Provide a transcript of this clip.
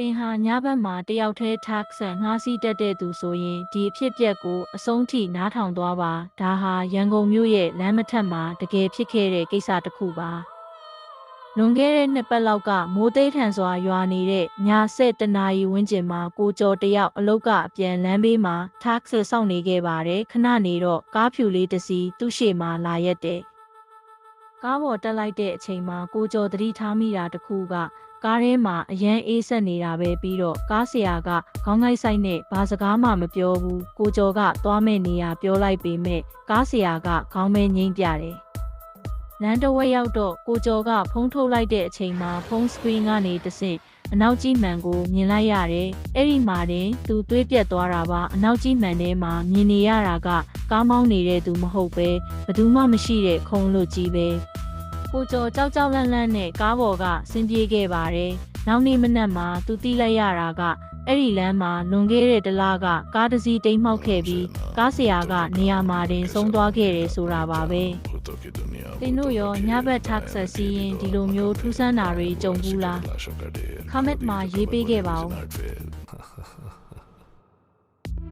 င်ဟာညဘက်မှာတယောက်တည်း taxi ငှားစီးတက်တဲ့သူဆိုရင်ဒီအဖြစ်အပျက်ကိုအဆုံးထိနားထောင်သွားပါဒါဟာရန်ကုန်မြို့ရဲ့လမ်းမထက်မှာတကယ်ဖြစ်ခဲ့တဲ့ကိစ္စတစ်ခုပါလွန်ခဲ့တဲ့နှစ်ပတ်လောက်ကမိုးသိမ်းထန်စွာရွာနေတဲ့ည7:00နာရီဝန်းကျင်မှာကိုကျော်တယောက်အလုတ်ကအပြန်လမ်းဘေးမှာ taxi စောင့်နေခဲ့ပါတယ်ခဏနေတော့ကားဖြူလေးတစ်စီးသူ့ရှေ့မှာလာရက်တယ်ကားပေါ်တက်လိုက်တဲ့အချိန်မှာကိုကျော်သတိထားမိတာတစ်ခုကကားထဲမှာအရန်အေးဆက်နေတာပဲပြီးတော့ကားဆရာကခေါင်းငိုက်ဆိုင်နဲ့ဘာစကားမှမပြောဘူးကိုကျော်ကသွားမဲ့နေရပြောလိုက်ပေမဲ့ကားဆရာကခေါင်းမဲငိမ့်ပြတယ်လမ်းတစ်ဝက်ရောက်တော့ကိုကျော်ကဖုန်းထုတ်လိုက်တဲ့အချိန်မှာဖုန်းစကရင်ကနေတဆင့်အနောက်ကြီးမှန်ကိုမြင်လိုက်ရတယ်အဲ့ဒီမှာတင်သူသွေးပြတ်သွားတာပါအနောက်ကြီးမှန်ထဲမှာမြင်နေရတာကကားမောင်းနေတဲ့သူမဟုတ်ပဲဘယ်သူမှမရှိတဲ့ခုံလွတ်ကြီးပဲကိုကျော်ကြောက်ကြောက်လန့်လန့်နဲ့ကားပေါ်ကဆင်းပြေးခဲ့ပါတယ်။နောက်နေ့မနက်မှာသူသိလိုက်ရတာကအဲ့ဒီလမ်းမှာလွန်ခဲ့တဲ့တစ်လကကားတစ်စီးတိမ်းမှောက်ခဲ့ပြီးကားဆရာကနေရာမှာတင်ဆုံးသွားခဲ့တယ်ဆိုတာပါပဲ။သင်တို့ရောညဘက် taxi စီးရင်ဒီလိုမျိုးထူးဆန်းတာတွေကြုံဘူးလား။ comment မှာရေးပေးခဲ့ပါဦး။